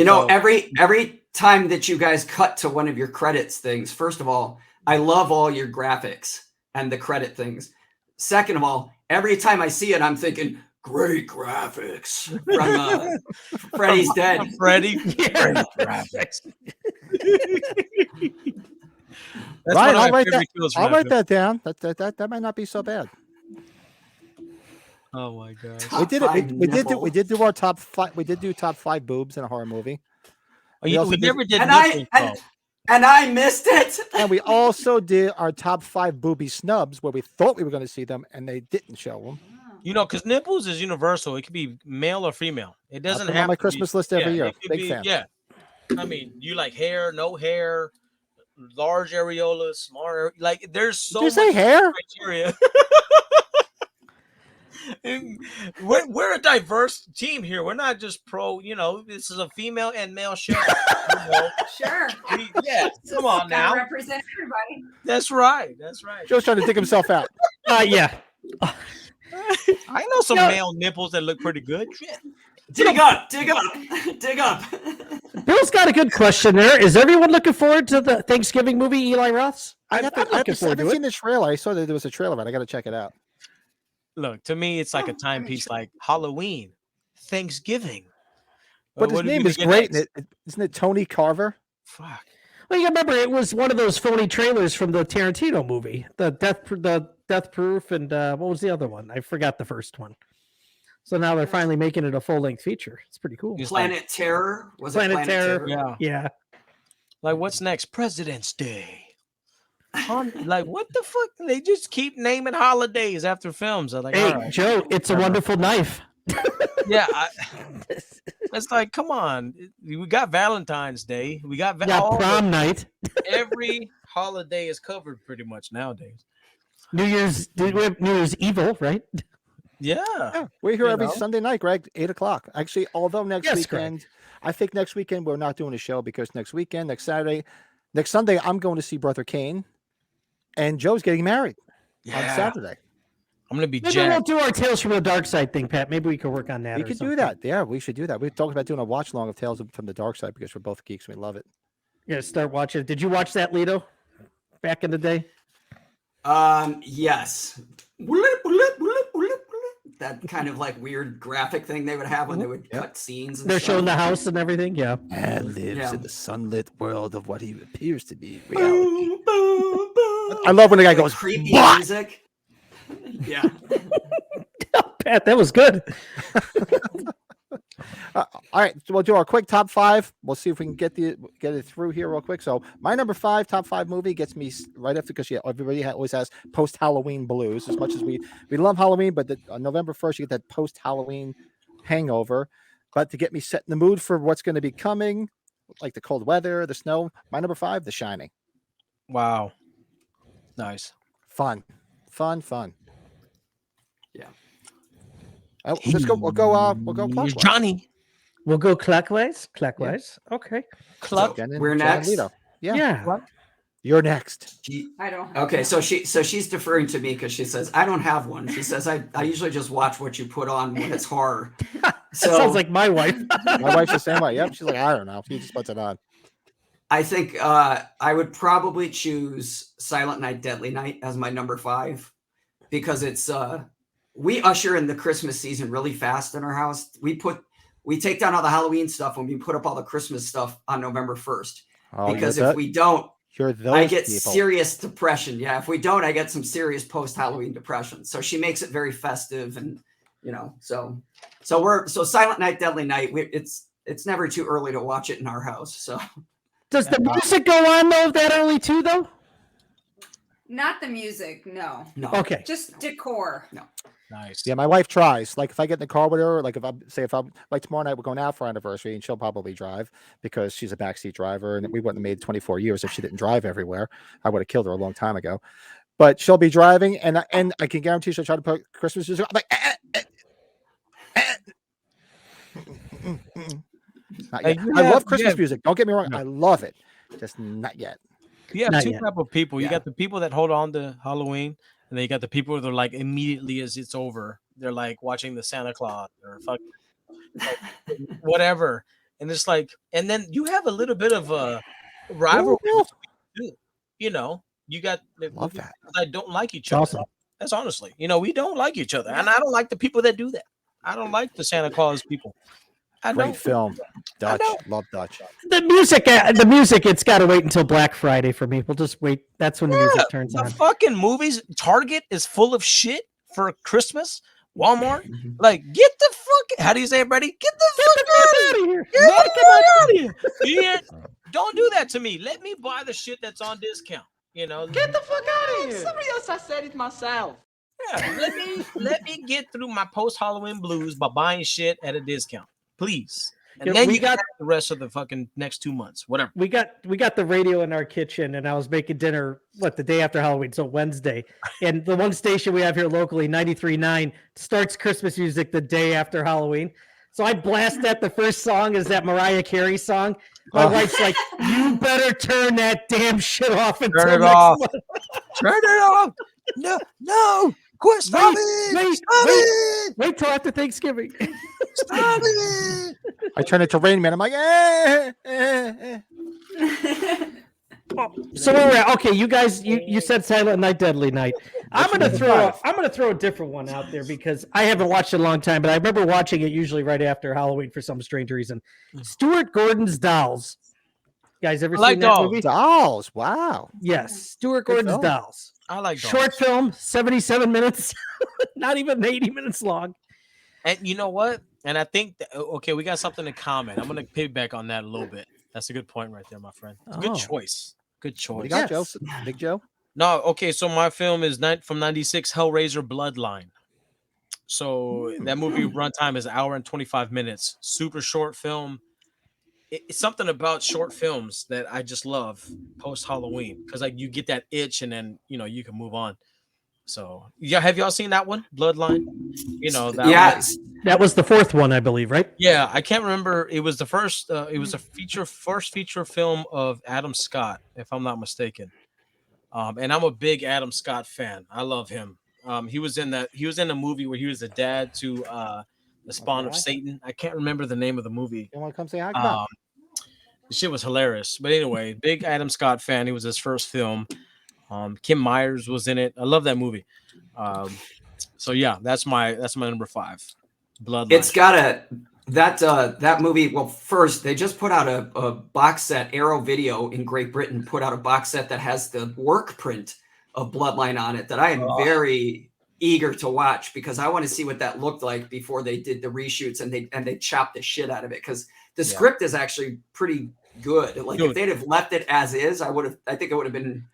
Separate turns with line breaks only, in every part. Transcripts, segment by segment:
You know,
So,
every time that you guys cut to one of your credits things, first of all, I love all your graphics and the credit things. Second of all, every time I see it, I'm thinking, great graphics from Freddy's Dead.
Freddy.
Yeah.
Great graphics. That's
Right,
one of
I'll
my
write
favorite
that.
kills from
I'll write
film.
that down. That might not be so bad.
Oh my gosh.
Top
We did it.
five
We did do our top 5. We did do top 5 boobs in a horror movie.
We
also did-
never did
And
nipples,
I
though.
and I missed it.
And we also did our top 5 booby snubs where we thought we were going to see them and they didn't show them.
You know, because nipples is universal. It could be male or female. It doesn't
put 'em
have
on my
to
Christmas
be,
list every year.
it could
Big
be,
fan.
Yeah. I mean, you like hair, no hair, large areolas, small like there's so
Did you
much
say hair?
criteria. We're a diverse team here. We're not just pro, this is a female and male show.
Sure.
Yeah, come on
Gotta
now.
represent everybody.
That's right. That's right.
Joe's trying to dig himself out.
Yeah.
I know some male nipples that look pretty good. Shit.
Dig up.
Bill's got a good question there. Is everyone looking forward to the Thanksgiving movie, Eli Roth's?
I
I'm
haven't
looking forward to
seen
it.
the trailer. I saw that there was a trailer of it. I got to check it out.
Look, to me, it's like a timepiece, like Halloween, Thanksgiving.
But his
What are we
name
gonna
is
get
great.
next?
Isn't it Tony Carver?
Fuck.
Well, you remember it was one of those phony trailers from the Tarantino movie, the Death Proof, and what was the other one? I forgot the first one. So now they're finally making it a full-length feature. It's pretty cool.
Planet Terror. Was
Planet
it Planet
Terror.
Terror?
Yeah.
Like, what's next? President's Day. Like, what the fuck? They just keep naming holidays after films. I'm like,
Hey,
all right.
Joe, It's a Wonderful Knife.
Yeah, it's like, come on. We got Valentine's Day. We got
Prom night.
every holiday is covered pretty much nowadays.
New Year's Evil, right?
Yeah.
Yeah, we're here every Sunday night, Greg, 8:00. Actually, although next
Yes,
weekend,
Greg.
I think next weekend we're not doing a show because next Sunday, I'm going to see Brother Kane, and Joe's getting married on Saturday.
I'm gonna be
Maybe
jacked.
we'll do our Tales from the Dark Side thing, Pat. Maybe we could work on that.
We
or
could do
something.
that. Yeah, we should do that. We talked about doing a watch long of Tales from the Dark Side because we're both geeks. We love it.
Yeah, start watching. Did you watch that, Lito? Back in the day?
Yes. That kind of like weird graphic thing they would have when they would cut scenes. And
They're
stuff.
showing the house and everything. Yeah.
Man lives
Yeah.
in the sunlit world of what he appears to be reality. I love when the guy goes
creepy
"Bah!"
music. Yeah.
Pat, that was good.
All right, so we'll do our quick top 5. We'll see if we can get it through here real quick. So my number 5 top 5 movie gets me right after because everybody always has post Halloween blues. As much as we love Halloween, but on November 1st you get that post Halloween hangover. But to get me set in the mood for what's going to be coming, like the cold weather, the snow, my number 5, The Shining.
Wow. Nice.
Fun.
Yeah.
Let's go. We'll go clockwise.
Johnny.
We'll go clockwise. Okay.
Cluck.
Jen and
We're
Jen and
next?
Lito. Yeah.
Yeah.
You're next.
I don't.
Okay, so she's deferring to me because she says I don't have one. She says I usually just watch what you put on when it's horror. So
That sounds like my wife.
My wife's the same way. Yep. She's like, I don't know. She just puts it on.
I think I would probably choose Silent Night, Deadly Night as my number 5 because it's we usher in the Christmas season really fast in our house. We take down all the Halloween stuff and we put up all the Christmas stuff on November 1st.
Oh,
Because if we don't,
you're those
I get
people.
serious depression. Yeah, if we don't, I get some serious post-Halloween depression. So she makes it very festive, and so Silent Night, Deadly Night. It's never too early to watch it in our house. So
Does the music go on though that early too though?
Not the music, no.
Okay.
Just decor.
No.
Nice.
Yeah, my wife tries. Like if I get in the car with her, like if I'm like tomorrow night we're going out for our anniversary, and she'll probably drive because she's a backseat driver, and we wouldn't have made 24 years if she didn't drive everywhere. I would have killed her a long time ago. But she'll be driving, and I can guarantee she'll try to put Christmas music. I'm like, not yet. I love Christmas music. Don't get me wrong. I love it. Just not yet.
You have
Not
two
yet.
type of people. You
Yeah.
got the people that hold on to Halloween, and then you got the people that are like immediately as it's over, they're like watching the Santa Claus or fuck whatever. and it's like, and then you have a little bit of a rivalry. Too. You know, you got
Love that.
I don't like each other.
Awesome.
That's honestly, you know, we don't like each other, and I don't like the people that do that. I don't like the Santa Claus people. I
Great
don't.
film. Dutch.
don't.
Love Dutch.
The music, it's got to wait until Black Friday for me. We'll just wait. That's when the music turns
The
on.
fucking movies, Target is full of shit for Christmas. Walmart, like, get the fuck. How do you say it, Brady? Get the fuck out of here. Get the fuck out of here. Yeah. Don't do that to me. Let me buy the shit that's on discount. You know,
Get the fuck out of here. Somebody else, I said it myself.
yeah, let me get through my post Halloween blues by buying shit at a discount, please. And
Yeah,
then
we
you got
got-
the rest of the fucking next 2 months, whatever.
We got the radio in our kitchen, and I was making dinner the day after Halloween, so Wednesday. And the one station we have here locally, 93.9, starts Christmas music the day after Halloween. So I blast that. The first song is that Mariah Carey song. My wife's like, "You better turn that damn shit off until
Turn it
next
off.
month."
Turn it off. No, quit. Stop it.
Wait till after Thanksgiving.
Stop it.
I turn it to Rain Man. I'm like,
So we're at, okay. You guys, you said Silent Night, Deadly Night. I'm gonna throw a different one out there because I haven't watched it in a long time, but I remember watching it usually right after Halloween for some strange reason. Stuart Gordon's Dolls. You guys ever
like
seen that
Dolls.
movie?
Dolls. Wow.
Yes, Stuart
Good
Gordon's
film.
Dolls.
I like Dolls.
Short film, 77 minutes, not even 80 minutes long.
And you know what? And I think okay, we got something in common. I'm gonna piggyback on that a little bit. That's a good point right there, my friend. It's a good
Oh.
choice. Good
What
choice.
do you got,
Yes.
Joe? Big Joe?
No, okay. So my film is from '96, Hellraiser Bloodline. So that movie runtime is 1 hour and 25 minutes. Super short film. It's something about short films that I just love post Halloween because like you get that itch and then you can move on. So yeah, have y'all seen that one, Bloodline? You know that
Yeah,
one?
That was the fourth one, I believe, right?
Yeah, I can't remember. It was the first. It was a first feature film of Adam Scott, if I'm not mistaken. And I'm a big Adam Scott fan. I love him. He was in that. He was in a movie where he was the dad to the Spawn of
Okay.
Satan. I can't remember the name of the movie.
You want to come say hi? Come on.
The shit was hilarious. But anyway, big Adam Scott fan. It was his first film. Kim Myers was in it. I love that movie. So yeah, that's my number 5. Bloodline.
it's got that movie. Well, first they just put out a box set. Arrow Video in Great Britain put out a box set that has the work print of Bloodline on it that I am very eager to watch because I want to see what that looked like before they did the reshoots and they chopped the shit out of it because the script is actually pretty good. Like if they'd have left it as is, I think it would have been.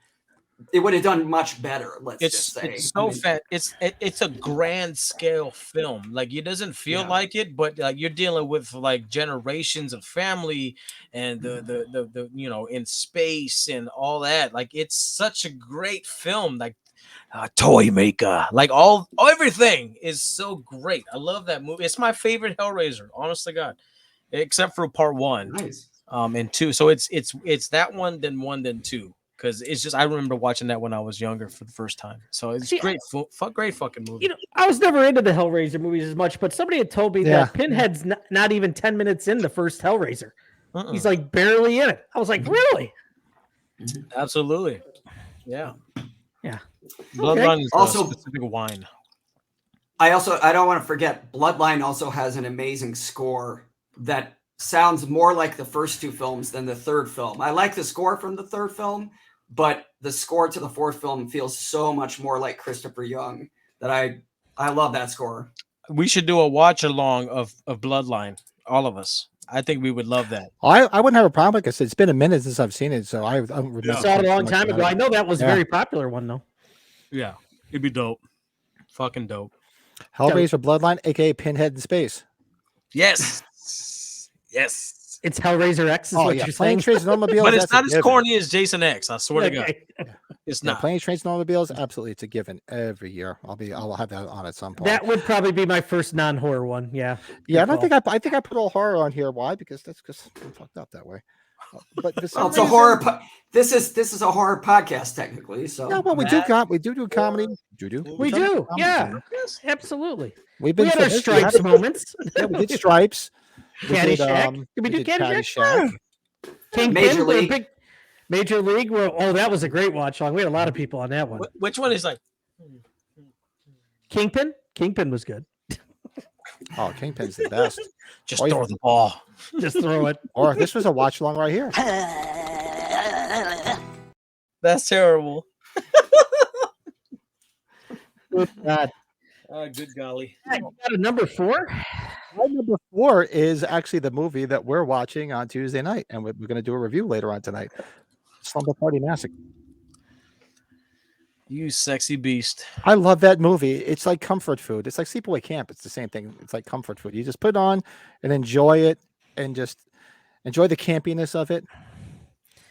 It would have done much better. Just say
it's so fat. It's a grand scale film. Like it doesn't feel like it, but like you're dealing with like generations of family and the in space and all that. Like it's such a great film. Like toy maker, like everything is so great. I love that movie. It's my favorite Hellraiser, honest to God, except for part 1,
Nice.
and 2. So it's that one, then 1, then 2. Because it's just I remember watching that when I was younger for the first time. So it's great fucking movie.
I was never into the Hellraiser movies as much, but somebody had told me that Pinhead's not even 10 minutes in the first Hellraiser. He's like barely in it. I was like, really?
Absolutely. Yeah.
Yeah.
Bloodline is
Also-
a specific wine.
I don't want to forget Bloodline also has an amazing score that sounds more like the first 2 films than the third film. I like the score from the third film, but the score to the fourth film feels so much more like Christopher Young that I love that score.
We should do a watch along of Bloodline, all of us. I think we would love that.
I wouldn't have a problem because it's been a minute since I've seen it, so I remember.
I saw it a long time ago. I know that was a very popular one, though.
Yeah, it'd be dope. Fucking dope.
Hellraiser Bloodline, aka Pinhead in Space.
Yes. Yes.
It's Hellraizer X, is what you're
Planes,
saying.
Trains, and Automobiles.
But it's
that's a
not as
given.
corny as Jason X. I swear to God.
Okay.
It's
Yeah,
not.
Planes, Trains, and Automobiles. Absolutely, it's a given every year. I'll have that on at some point.
That would probably be my first non-horror one. Yeah.
Yeah, and
Good
I think I put all horror on here. Why? Because I'm fucked up that way. But for some
Well, it's a
reason-
horror. This is a horror podcast technically. So
No, but we do comedy.
We do. Yeah. Absolutely.
We've
We
been
had our
we
Stripes
had-
moments.
Yeah, we did Stripes.
Caddyshack. Did we do Caddyshack? Kingpin,
Major League.
Major League. Well, that was a great watch long. We had a lot of people on that one.
Which one is like?
Kingpin. Kingpin was good.
Oh, Kingpin's the best.
Just throw the ball.
Just throw it.
Or this was a watch long right here.
That's terrible.
Good God.
Good golly.
You got a number 4?
My number 4 is actually the movie that we're watching on Tuesday night, and we're going to do a review later on tonight. Slumber Party Massacre.
You sexy beast.
I love that movie. It's like comfort food. It's like Sleepaway Camp. It's the same thing. It's like comfort food. You just put it on and enjoy it, and just enjoy the campiness of it.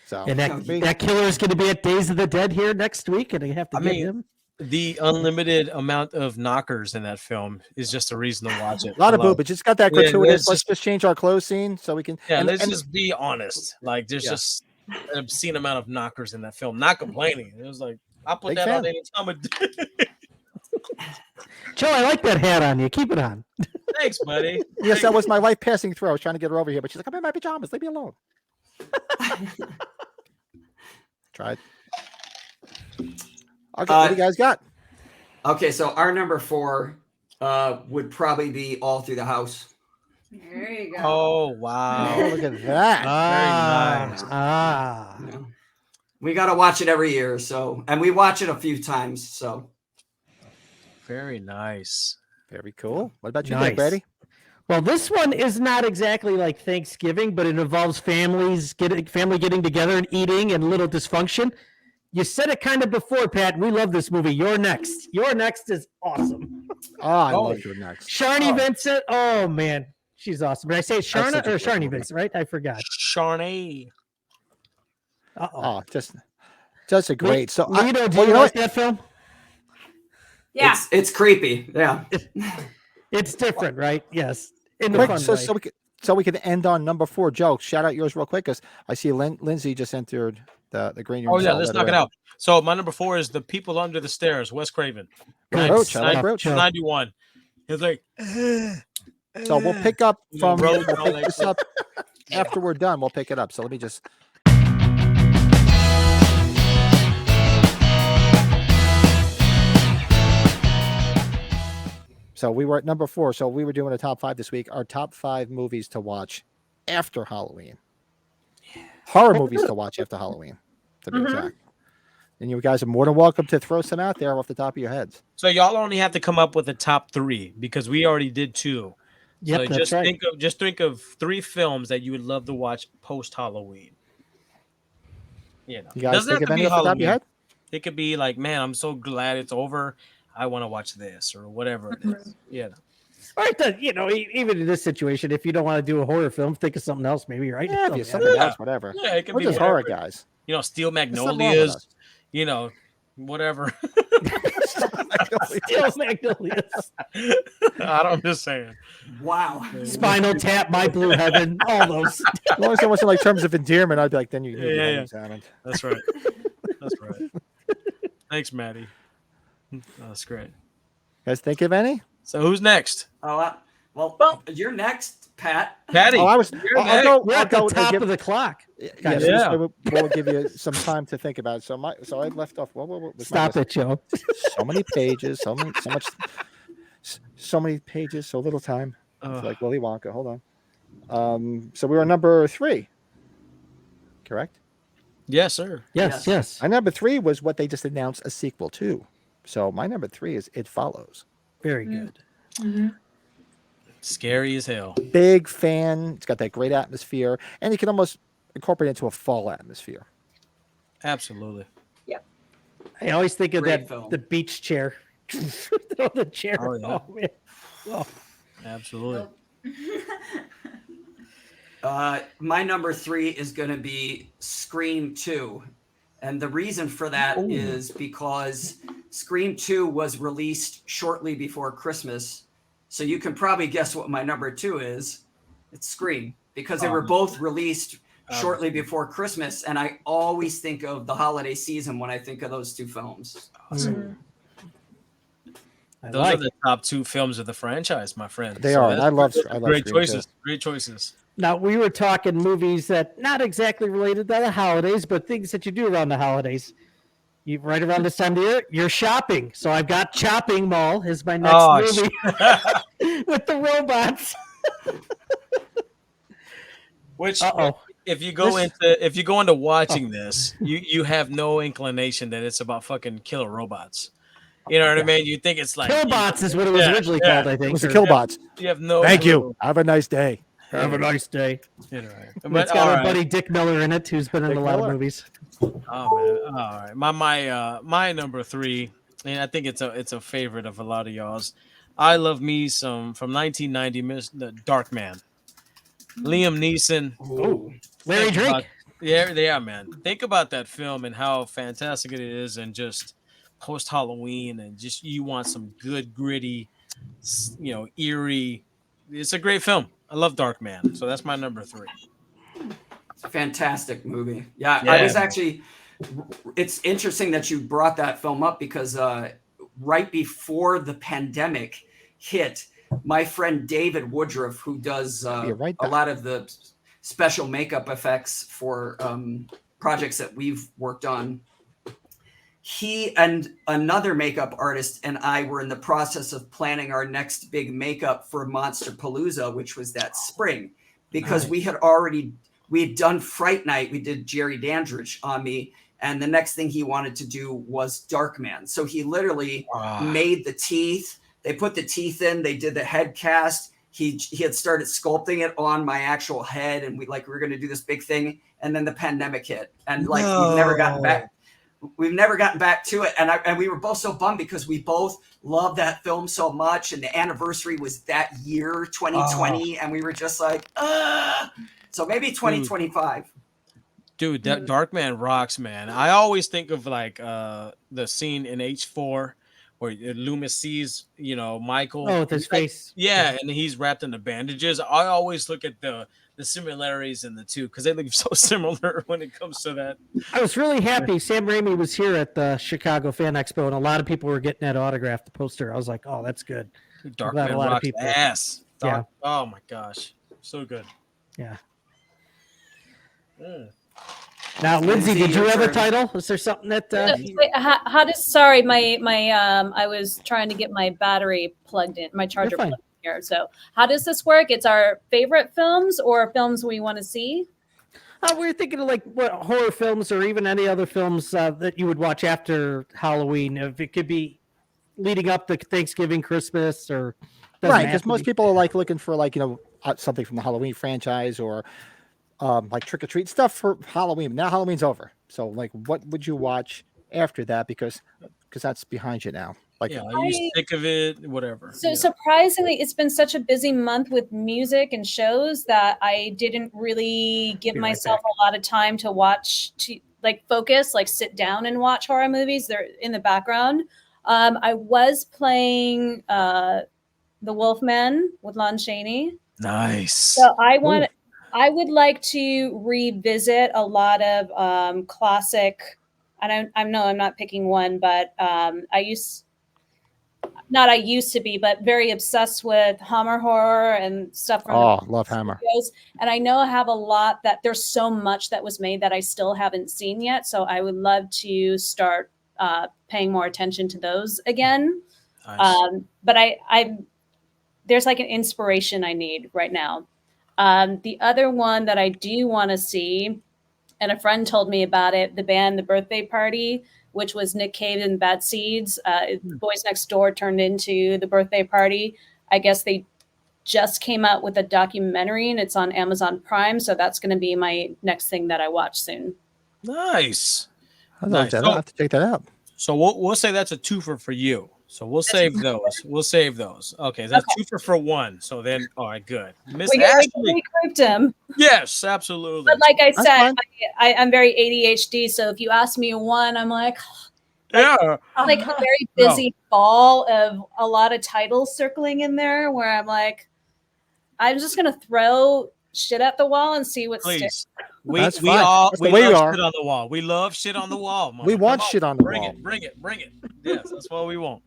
So,
And that killer is going to be at Days of the Dead here next week, and they have to get him.
The unlimited amount of knockers in that film is just a reason to watch it.
a lot of boobage. It's got that
Yeah,
gratuitous. Let's just change our clothes scene so we can.
Yeah,
and,
let's
and-
just be honest. Like, there's just an obscene amount of knockers in that film. Not complaining. It was like, I'll put
Big
that
fan.
on any time of day.
Joe, I like that hat on you. Keep it on.
Thanks, buddy.
Yes, that was my wife passing through. I was trying to get her over here, but she's like, I'm in my pajamas. Leave me alone. Tried. Okay, what do you guys got?
Okay, so our number 4 would probably be All Through the House.
There you go.
Oh, wow.
Oh, look at that.
nice.
You know, we got to watch it every year, and we watch it a few times. So
Very nice.
Very cool. What about you,
Nice.
Brady?
Well, this one is not exactly like Thanksgiving, but it involves family getting together and eating and little dysfunction. You said it kind of before, Pat. We love this movie. You're Next. You're Next is awesome.
Oh, I love your next.
Sharni Vincent. Oh man, she's awesome. Did I say Sharna
such a
or
good
Sharni
movie.
Vincent? Right? I forgot.
Sharnay.
Uh-oh.
Oh, just a great. So,
Lito, do
well,
you
know
like
what?
that film?
Yeah.
it's creepy. Yeah.
It's different, right? Yes. In the
Quick,
fun
so,
way.
so we can end on number 4. Joe, shout out yours real quick, because I see Lindsey just entered the green room.
Oh, yeah,
so
let's
let
knock
her
it
in.
out. So my number 4 is The People Under the Stairs, Wes Craven.
Good
Roach, I like
stuff,
Roach.
Joe.
91. It's like,
So we'll pick up
You know,
from
Roach
we'll
and all
pick
that
this
shit.
up after we're done. We'll pick it up. So let me just. So we were at number 4. So we were doing a top 5 this week. Our top 5 movies to watch after Halloween. Horror movies to watch after Halloween, to be exact. And you guys are more than welcome to throw some out there off the top of your heads.
so y'all only have to come up with a top 3 because we already did 2.
Yep,
So
that's right.
just think of 3 films that you would love to watch post Halloween. You know,
You guys
doesn't
think
have
of
to
any
be
off the top of
Halloween.
your head?
It could be like, man, I'm so glad it's over. I want to watch this or whatever it is. Yeah.
All right, then, even in this situation, if you don't want to do a horror film, think of something else, maybe, right?
Yeah, if
Oh,
you something else, whatever.
Yeah, it could
We're
be
just
whatever.
horror guys.
You know, Steel
wrong with
Magnolias.
us.
You know, whatever.
Steel Magnolias,
I'm just saying.
Wow.
Spinal Tap, My Blue Heaven, all those.
As long as it wasn't like terms of endearment, I'd be like, then you need to
Yeah,
be
yeah.
examined.
That's right. That's right. Thanks, Maddie. That's great.
Guys, think of any?
So who's next?
Oh, well, you're next, Pat.
Patty.
Oh, I'll
next.
go.
We're
I'll
at the
go
top
give,
of the clock.
yeah, so
Yeah.
this way we'll give you some time to think about it. So I left off. What was my
Stop
list?
it, Joe.
So many pages, so many pages, so little time. It's like Willy Wonka. Hold on. So we were number 3, correct?
Yes, sir.
Yes.
My number 3 was what they just announced a sequel to. So my number 3 is It Follows.
Very good.
Scary as hell.
Big fan. It's got that great atmosphere, and you can almost incorporate it into a fall atmosphere.
Absolutely.
I always think of
Great film.
the beach chair. Throw the chair.
Oh, yeah.
Oh, man. Oh.
Absolutely.
My number 3 is going to be Scream 2. And the reason for that is because Scream 2 was released shortly before Christmas. So you can probably guess what my number 2 is. It's Scream, because they were both released shortly before Christmas. And I always think of the holiday season when I think of those 2 films.
Awesome. Those are the top 2 films of the franchise, my friend.
They are. And I love
great
Scream,
choices.
too.
Great choices.
Now we were talking movies that not exactly related to the holidays, but things that you do around the holidays. You right around this time of year, you're shopping. So I've got Chopping Mall is my next movie with the robots.
Which if you go into watching this, you have no inclination that it's about fucking killer robots. You know what I mean? You think it's like
Killbots is what it was originally called, I think.
It was the Killbots.
You have no
Thank
clue.
you. Have a nice day.
Have a nice day.
You know,
And it's got our buddy Dick Miller in it, who's been in
Dick
a lot
Miller.
of movies.
Oh man! All right, my number 3, and I think it's a favorite of a lot of y'all's. I love me some from 1990, the Dark Man, Liam Neeson.
Oh, Larry Drake.
Yeah, man. Think about that film and how fantastic it is, and just post Halloween, and just you want some good gritty, eerie. It's a great film. I love Dark Man, so that's my number 3.
It's a fantastic movie. Yeah, I was actually. It's interesting that you brought that film up because right before the pandemic hit, my friend David Woodruff, who does a lot of the special makeup effects for projects that we've worked on, he and another makeup artist and I were in the process of planning our next big makeup for Monster Palooza, which was that spring, because we had done Fright Night. We did Jerry Dandridge on me. And the next thing he wanted to do was Dark Man. So he literally made the teeth. They put the teeth in. They did the head cast. He had started sculpting it on my actual head. And we were going to do this big thing. And then the pandemic hit. And we've never gotten back. We've never gotten back to it. And we were both so bummed because we both loved that film so much. And the anniversary was that year, 2020. And we were just like, So maybe 2025.
Dude, that Dark Man rocks, man. I always think of the scene in H4 where Loomis sees, Michael.
Oh, with his face.
Yeah, and he's wrapped in the bandages. I always look at the similarities in the two because they look so similar when it comes to that.
I was really happy. Sam Raimi was here at the Chicago Fan Expo, and a lot of people were getting that autograph, the poster. I was like, oh, that's good.
Dark Man rocks ass.
Yeah.
Oh, my gosh. So good.
Yeah. Now, Lindsey, did you have a title? Is there something that?
Wait, how does? Sorry, my I was trying to get my battery plugged in, my charger plugged in here. So, how does this work? It's our favorite films or films we want to see.
We were thinking of what horror films or even any other films that you would watch after Halloween. If it could be leading up to Thanksgiving, Christmas, or
right, because most people are looking for something from the Halloween franchise or. Trick or treat stuff for Halloween. Now Halloween's over, so what would you watch after that? Because that's behind you now.
Are you sick of it? Whatever.
So surprisingly, it's been such a busy month with music and shows that I didn't really give myself a lot of time to watch, focus, sit down and watch horror movies. They're in the background. I was playing The Wolfman with Lon Chaney.
Nice.
So I would like to revisit a lot of classic. I know I'm not picking one, but I used to be, but very obsessed with Hammer horror and stuff.
Love Hammer.
Studios. And I know I have a lot that there's so much that was made that I still haven't seen yet. So I would love to start paying more attention to those again. Nice. But there's an inspiration I need right now. The other one that I do want to see, and a friend told me about it, the band The Birthday Party, which was Nick Cave and Bad Seeds. Boys Next Door turned into The Birthday Party. I guess they just came out with a documentary, and it's on Amazon Prime. So that's going to be my next thing that I watch soon.
Nice.
I'll have to check that out.
So we'll say that's a twofer for you. So we'll save those. Okay, that's two for one. So then, all right, good. Miss Ashley.
We grouped him.
Yes, absolutely.
But like I said, I'm very ADHD. So if you ask me one, I'm like a very busy ball of a lot of titles circling in there where I'm like, I'm just going to throw shit at the wall and see what sticks.
We love shit on the wall. We love shit on the wall. Mama.
We want shit on the wall.
Bring it. Yes, that's what we want.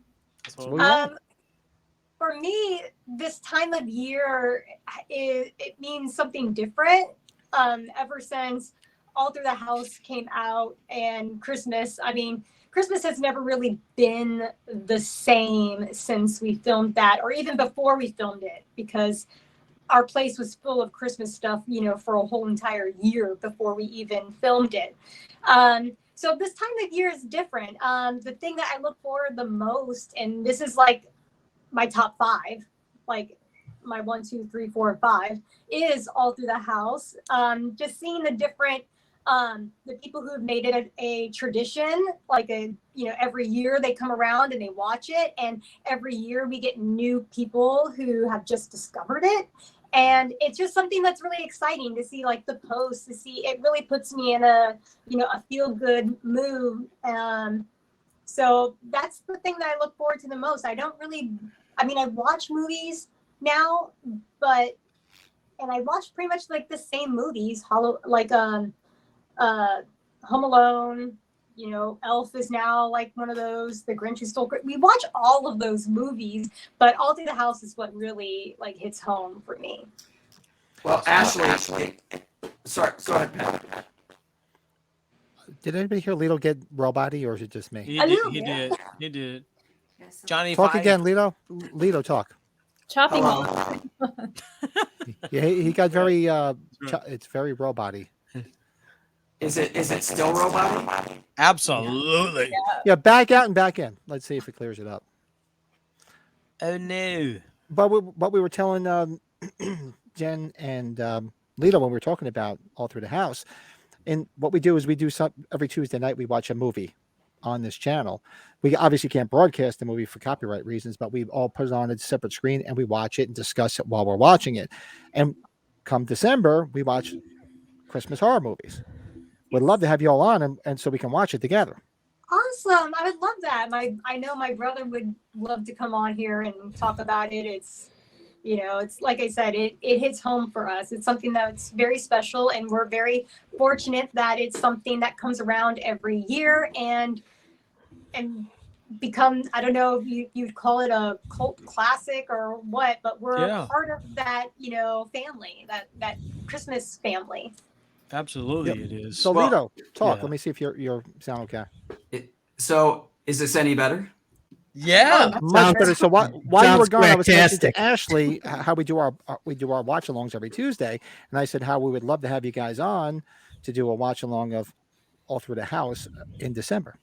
For me, this time of year, it means something different. Ever since All Through the House came out and Christmas, I mean, Christmas has never really been the same since we filmed that, or even before we filmed it, because our place was full of Christmas stuff, for a whole entire year before we even filmed it. So this time of year is different. The thing that I look forward the most, and this is like my top 5, like my 1, 2, 3, 4, 5, is All Through the House. Just seeing the different, the people who have made it a tradition, like every year they come around and they watch it, and every year we get new people who have just discovered it. And it's just something that's really exciting to see, like the posts, to see. It really puts me in a feel good mood. So that's the thing that I look forward to the most. I watch movies now, and I watch pretty much like the same movies, Home Alone, Elf is now like one of those, The Grinch Who Stole Christmas. We watch all of those movies, but All Through the House is what really like hits home for me.
Well, Ashley, sorry, go ahead, Pat.
Did anybody hear Lito get robot-y, or is it just me?
He did. Johnny,
talk again, Lito. Lito, talk.
Chopping.
Yeah, he got very. It's very robot-y.
Is it still robot-y?
Absolutely.
Yeah, back out and back in. Let's see if it clears it up.
Oh no!
But what we were telling Jen and Lito when we were talking about All Through the House, and what we do is every Tuesday night we watch a movie on this channel. We obviously can't broadcast the movie for copyright reasons, but we all put it on a separate screen and we watch it and discuss it while we're watching it. And come December, we watch Christmas horror movies. We'd love to have you all on, and so we can watch it together.
Awesome. I would love that. I know my brother would love to come on here and talk about it. It's, it's like I said, it hits home for us. It's something that's very special, and we're very fortunate that it's something that comes around every year and become, I don't know if you'd call it a cult classic or what, but we're a part of that, family, that Christmas family.
Absolutely, It is.
So, Lito, talk. Yeah. Let me see if you're sound okay.
So, is this any better?
Yeah,
much better. So, while you were gone, I was mentioning to Ashley how we do our watch-alongs every Tuesday, and I said how we would love to have you guys on to do a watch-along of All Through the House in December.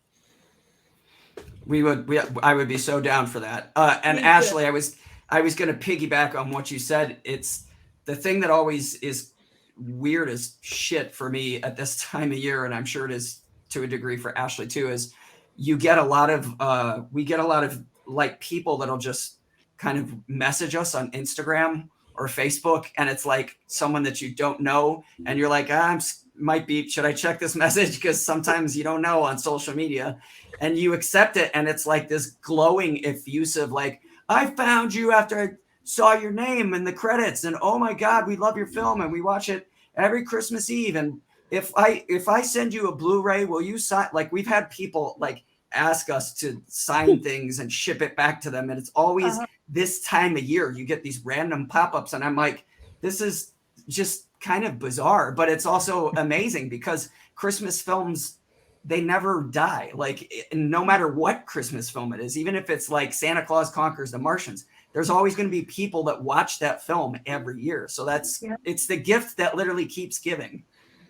I would be so down for that. And Ashley, I was going to piggyback on what you said. It's the thing that always is weird as shit for me at this time of year, and I'm sure it is to a degree for Ashley too, is we get a lot of like people that'll just kind of message us on Instagram or Facebook, and it's like someone that you don't know, and you're like, should I check this message? Because sometimes you don't know on social media, and you accept it, and it's like this glowing, effusive, like, I found you after I saw your name in the credits, and oh my God, we love your film, and we watch it every Christmas Eve. And if I send you a Blu-ray, will you sign? Like, we've had people like ask us to sign things and ship it back to them, and it's always this time of year you get these random pop-ups, and I'm like, this is just kind of bizarre, but it's also amazing because Christmas films, they never die. Like, no matter what Christmas film it is, even if it's like Santa Claus Conquers the Martians, there's always going to be people that watch that film every year. So it's the gift that literally keeps giving.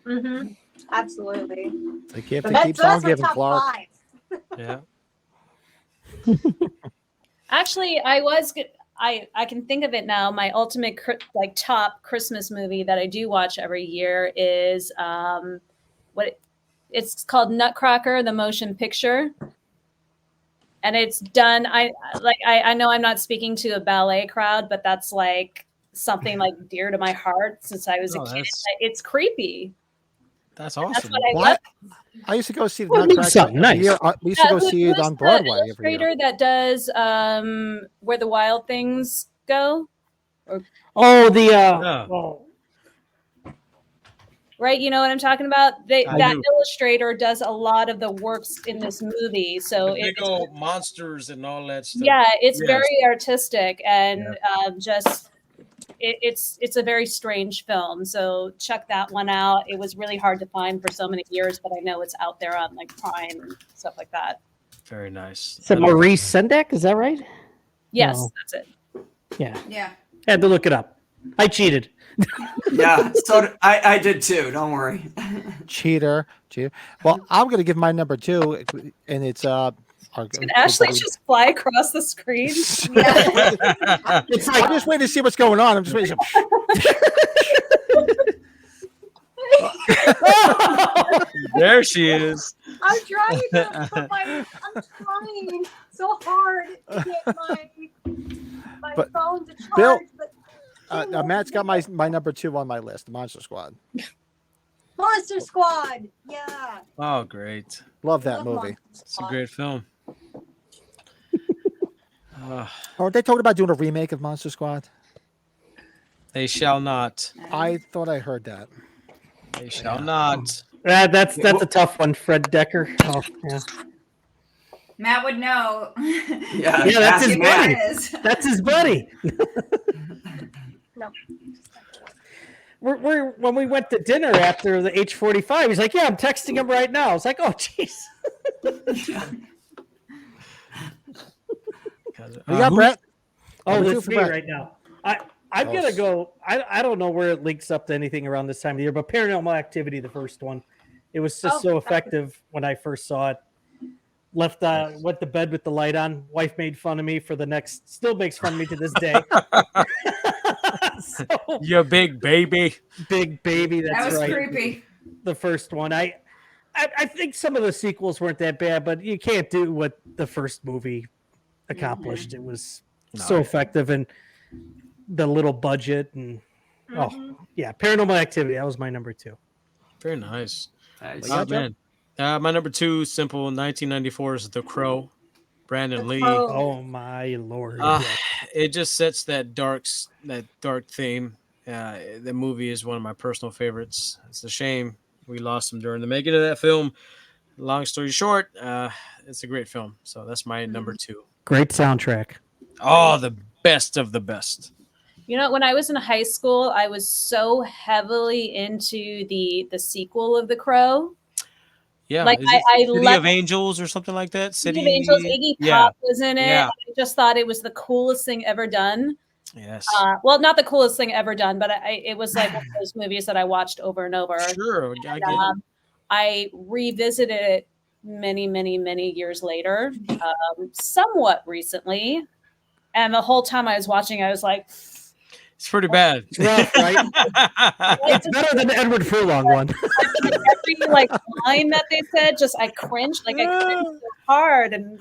Mm-hmm. Absolutely.
The gift that keeps on giving, Clark.
Yeah.
Actually, I can think of it now. My ultimate top Christmas movie that I do watch every year is it's called Nutcracker, the motion picture. And it's done. I know I'm not speaking to a ballet crowd, but that's like something like dear to my heart since I was a kid. It's creepy.
That's awesome.
That's what I love.
I used to go see the Nutcracker. Nice. We used to go see it on Broadway every year.
That does Where the Wild Things Go. right? You know what I'm talking about?
I
That
do.
illustrator does a lot of the works in this movie. So
The big old monsters and all that stuff.
yeah, it's
Yes.
very artistic and just it's a very strange film. So check that one out. It was really hard to find for so many years, but I know it's out there on like Prime and stuff like that.
Very nice.
Is it Maurice Sendak? Is that right?
Yes,
No.
that's it.
Yeah.
Yeah.
Had to look it up. I cheated.
Yeah, so I did too. Don't worry.
Cheater. Well, I'm gonna give my number 2, and it's
Did Ashley just fly across the screen?
Yeah.
It's
I'm just waiting to see what's going on. I'm just waiting.
There she is.
I'm trying I'm trying so hard to get my
But
phone to charge.
Bill-
but
Matt's got my number 2 on my list, Monster Squad.
Monster Squad. Yeah.
Oh, great.
Love that
Love
movie.
Monster
It's a
Squad.
great film.
Aren't they talking about doing a remake of Monster Squad?
They shall not.
I thought I heard that.
They shall not.
That's a tough one, Fred Decker. Oh, yeah.
Matt would know.
Yeah,
Yeah, that's his
ask
buddy.
Matt.
Is.
That's his buddy.
No.
We're when we went to dinner after the H45, he's like, "Yeah, I'm texting him right now." I was like, "Oh, jeez."
We got Brett.
Oh,
Number 2
that's
for
me
Brett.
right now. I'm gonna go. I don't know where it links up to anything around this time of the year, but Paranormal Activity, the first one, it was just so effective when I first saw it. Went to bed with the light on. Wife made fun of me for the next. Still makes fun of me to this day. So,
You big baby.
big baby. That's
That was
right.
creepy.
The first one. I think some of the sequels weren't that bad, but you can't do what the first movie accomplished. It was so effective and the little budget and Paranormal Activity. That was my number 2.
Very nice.
Nice.
Oh, man. My number 2, simple, 1994 is The Crow. Brandon Lee.
Oh my lord!
It just sets that dark theme. The movie is one of my personal favorites. It's a shame we lost him during the making of that film. Long story short, it's a great film. So that's my number 2.
Great soundtrack.
Oh, the best of the best.
You know, when I was in high school, I was so heavily into the sequel of The Crow.
Yeah,
Like
is it
I
City
love
of Angels or something like that.
City of Angels. Iggy Pop was in it.
Yeah.
I just thought it was the coolest thing ever done.
Yes.
Well, not the coolest thing ever done, but it was like one of those movies that I watched over and over.
Sure. I get it.
I revisited it many, many, many years later, somewhat recently. And the whole time I was watching, I was like,
It's pretty bad.
It's rough, right? It's better than the Edward Furlong one.
every line that they said, I cringed. I cringed so hard. And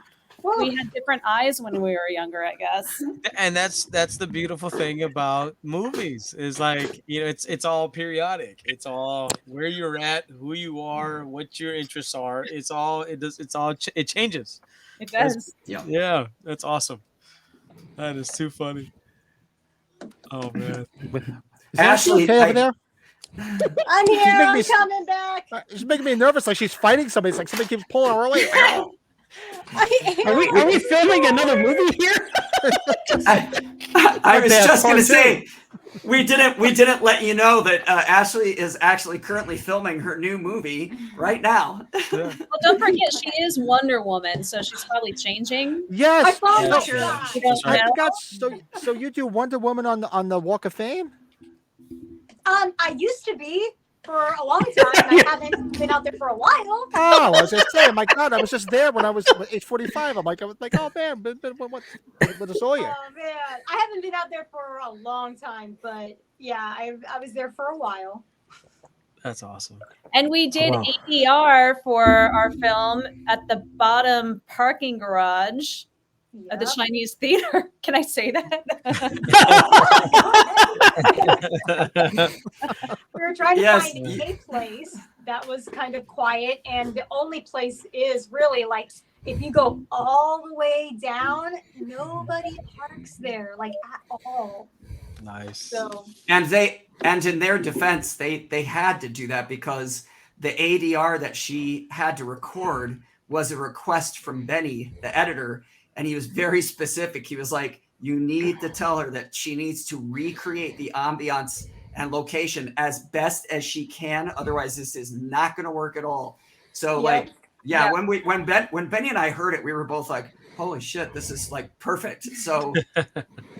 we had different eyes when we were younger, I guess.
And that's the beautiful thing about movies is it's all periodic. It's all where you're at, who you are, what your interests are. It changes.
It does.
Yeah, that's awesome. That is too funny. Oh man.
Is
Ashley,
okay over there?
I'm here. I'm coming back.
She's making me nervous, like she's fighting somebody. It's like somebody keeps pulling her away.
Are we filming another movie here?
I was just going to say, we didn't let you know that Ashley is actually currently filming her new movie right now.
Well, don't forget, she is Wonder Woman, so she's probably changing.
Yes.
I found
Yeah,
my
sure.
shot.
You don't
I
know?
forgot. So you do Wonder Woman on the Walk of Fame?
I used to be for a long time. I haven't been out there for a while.
Oh, I was just saying, my God, I was just there when I was age 45. I was like, oh man, what I saw you.
Oh man, I haven't been out there for a long time, but yeah, I was there for a while.
That's awesome.
And we did
Wow.
ADR for our film at the bottom parking garage of the
Yep.
Chinese theater. Can I say that?
We were trying to
Yes.
find a place that was kind of quiet, and the only place is really like if you go all the way down, nobody parks there, like at all.
Nice.
So
And in their defense, they had to do that because the ADR that she had to record was a request from Benny, the editor, and he was very specific. He was like, you need to tell her that she needs to recreate the ambiance and location as best as she can. Otherwise, this is not going to work at all. So like, yeah, when Benny and I heard it, we were both like, holy shit, this is like perfect. So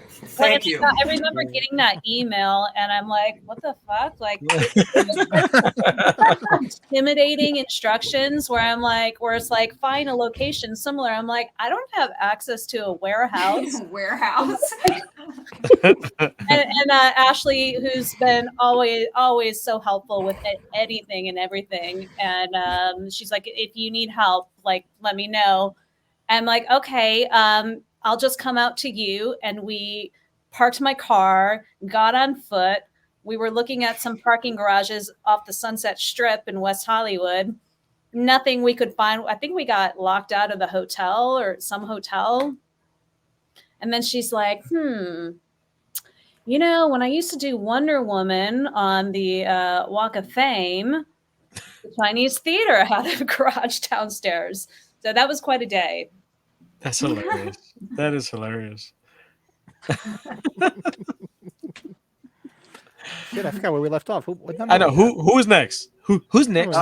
thank you.
I remember getting that email and I'm like, what the fuck? Like intimidating instructions where it's like, find a location similar. I'm like, I don't have access to a warehouse. and Ashley, who's been always so helpful with anything and everything. And she's like, if you need help, like, let me know. I'm like, okay, I'll just come out to you. And we parked my car, got on foot. We were looking at some parking garages off the Sunset Strip in West Hollywood. Nothing we could find. I think we got locked out of the hotel or some hotel. And then she's like, when I used to do Wonder Woman on the Walk of Fame, the Chinese theater had a garage downstairs. So that was quite a day.
That's hilarious. That is hilarious.
Shit, I forgot where we left off. What number
I know. Who's next? Who's next?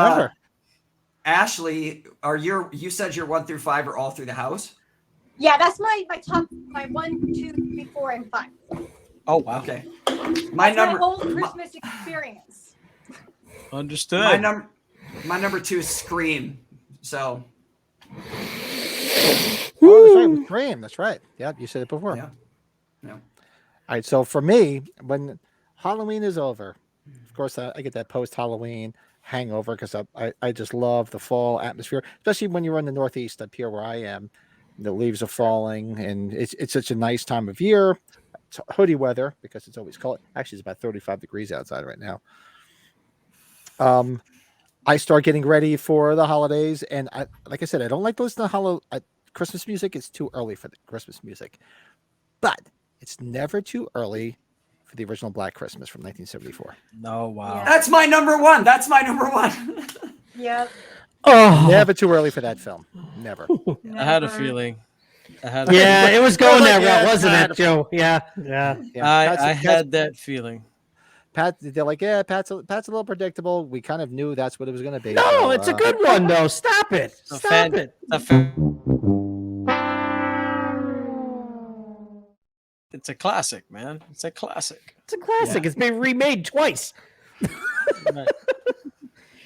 Ashley, you said your 1 through 5 are all through the house?
Yeah, that's my top, my 1, 2, 3, 4, and 5.
Oh wow.
Okay.
My whole Christmas experience.
Understood.
My number 2 is Scream. So.
Oh, that's right. Scream. That's right. Yeah, you said it before.
Yeah.
All right. So for me, when Halloween is over, of course, I get that post-Halloween hangover because I just love the fall atmosphere, especially when you're in the Northeast up here where I am. The leaves are falling, and it's such a nice time of year. It's hoodie weather because it's always cold. Actually, it's about 35 degrees outside right now. I start getting ready for the holidays, and like I said, I don't like to listen to Christmas music. It's too early for the Christmas music, but it's never too early for the original Black Christmas from 1974.
No, wow.
Yeah.
That's my number 1.
Yep.
Oh,
Never too early for that film. Never.
I had a feeling.
yeah, it was going that route, wasn't
Pat.
it, Joe? Yeah.
I had that feeling.
Pat, they're like, yeah, Pat's a little predictable. We kind of knew that's what it was going to be.
No,
so,
it's a good one though. Stop it. Stop it.
It's a classic, man. It's a classic.
It's a classic. It's been remade twice.
Right.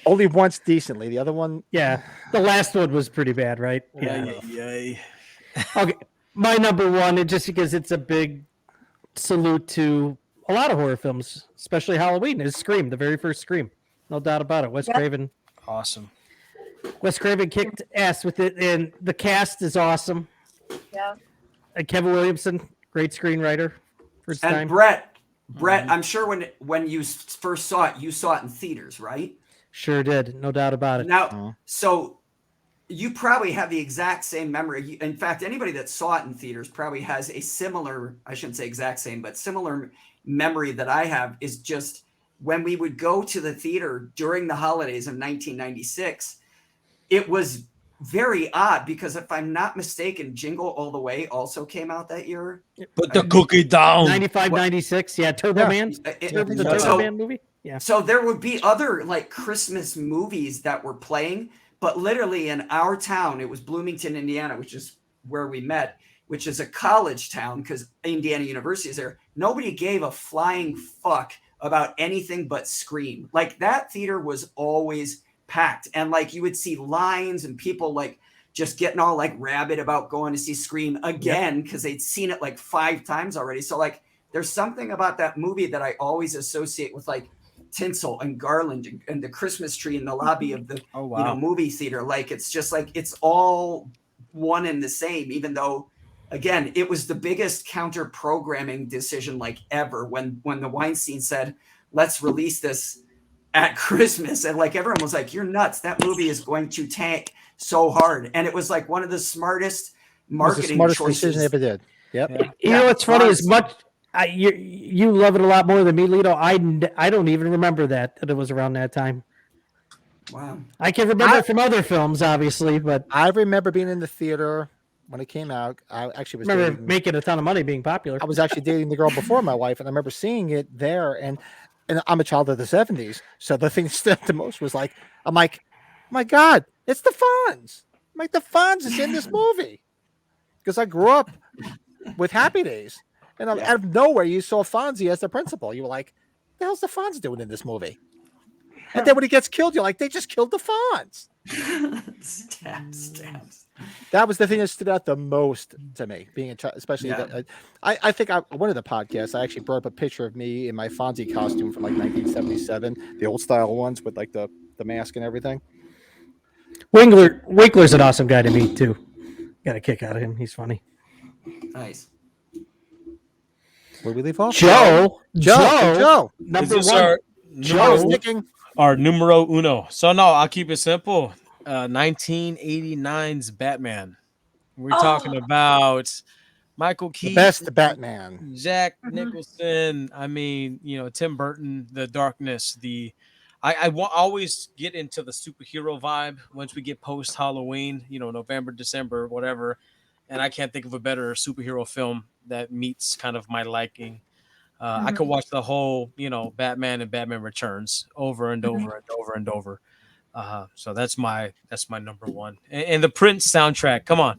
Only once decently. The other one,
Yeah, the last one was pretty bad, right?
Yeah.
Okay, my number 1, just because it's a big salute to a lot of horror films, especially Halloween, is Scream, the very first Scream. No doubt about it. Wes Craven.
Awesome.
Wes Craven kicked ass with it, and the cast is awesome.
Yeah.
And Kevin Williamson, great screenwriter. First
And
time.
Brett, I'm sure when you first saw it, you saw it in theaters, right?
Sure did. No doubt about it.
Now, so you probably have the exact same memory. In fact, anybody that saw it in theaters probably has a similar, I shouldn't say exact same, but similar memory that I have is just when we would go to the theater during the holidays of 1996, it was very odd because if I'm not mistaken, Jingle All the Way also came out that year.
Put the cookie down.
95, 96. Yeah, Turbo Man. The Turbo Man movie. Yeah.
So there would be other like Christmas movies that were playing, but literally in our town, it was Bloomington, Indiana, which is where we met, which is a college town because Indiana University is there. Nobody gave a flying fuck about anything but Scream. Like that theater was always packed, and like you would see lines and people like just getting all like rabid about going to see Scream again because they'd seen it like 5 times already. So like there's something about that movie that I always associate with like tinsel and garland and the Christmas tree in the lobby of the movie theater. Like it's just like it's all one and the same, even though again it was the biggest counter programming decision like ever when the Weinstein said let's release this at Christmas, and like everyone was like, you're nuts, that movie is going to tank so hard. And it was like one of the smartest marketing
decision
choices
they ever did. Yep.
You know what's funny is You love it a lot more than me, Lito. I don't even remember that it was around that time.
Wow.
I can remember it from other films, obviously, but
I remember being in the theater when it came out. I actually was
remember making a ton of money, being popular.
I was actually dating the girl before my wife, and I remember seeing it there. And I'm a child of the 70s, so the thing that stood out the most was like, I'm like, my God, it's the Fonz. I'm like, the Fonz is in this movie because I grew up with Happy Days, and out of nowhere you saw Fonzie as the principal. You were like, the hell's the Fonz doing in this movie? And then when he gets killed, you're like, they just killed the Fonz.
Stabs.
That was the thing that stood out the most to me, being a child, especially I think one of the podcasts, I actually brought up a picture of me in my Fonzie costume from like 1977, the old style ones with like the mask and everything.
Winkler's an awesome guy to meet too. Got a kick out of him. He's funny.
Nice.
Where we leave off?
Joe.
Number
Number one.
Our numero uno. So no, I'll keep it simple. 1989's Batman. We're talking about Michael Keaton,
the best Batman,
Jack Nicholson. I mean, Tim Burton, The Darkness. I always get into the superhero vibe once we get post Halloween. November, December, whatever. And I can't think of a better superhero film that meets kind of my liking. I could watch the whole, Batman and Batman Returns over and over and over and over. So that's my number one. And the Prince soundtrack. Come on.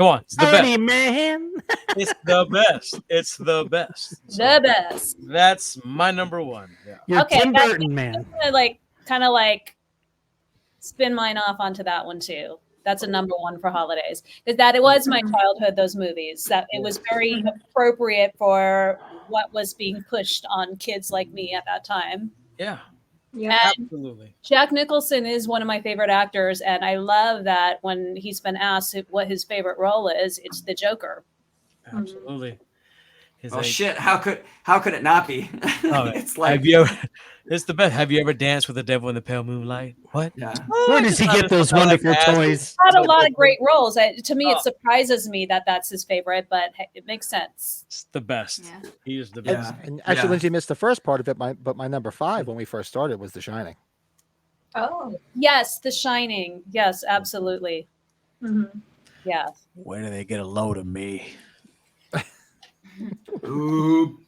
It's the best.
Man.
It's the best. It's the best. So
The best.
that's my number one. Yeah.
You're
Okay,
Tim
guys,
Burton, man.
Kind of spin mine off onto that one too. That's a number one for holidays. Is that it was my childhood, those movies. That it was very appropriate for what was being pushed on kids like me at that time.
Yeah.
Yeah.
Absolutely.
Jack Nicholson is one of my favorite actors, and I love that when he's been asked what his favorite role is, it's the Joker.
Absolutely.
Shit! How could it not be? It's like,
it's the best. Have you ever danced with the devil in the pale moonlight? What?
Yeah.
Where does he get those wonderful toys?
Had a lot of great roles. To me, it surprises me that that's his favorite, but it makes sense.
It's the best.
Yeah.
He is the best.
and actually, Lindsay missed the first part of it. But my number 5 when we first started was The Shining.
Oh.
Yes, The Shining. Yes, absolutely.
Mm-hmm.
Yes.
Where do they get a load of me?
Ooh.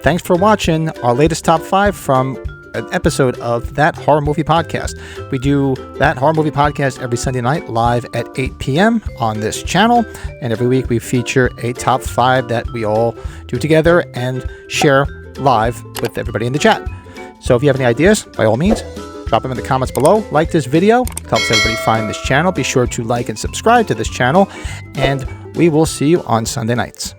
Thanks for watching our latest top 5 from an episode of That Horror Movie Podcast. We do That Horror Movie Podcast every Sunday night live at 8 p.m. on this channel. And every week we feature a top 5 that we all do together and share live with everybody in the chat. So if you have any ideas, by all means, drop them in the comments below. Like this video. It helps everybody find this channel. Be sure to like and subscribe to this channel. And we will see you on Sunday nights.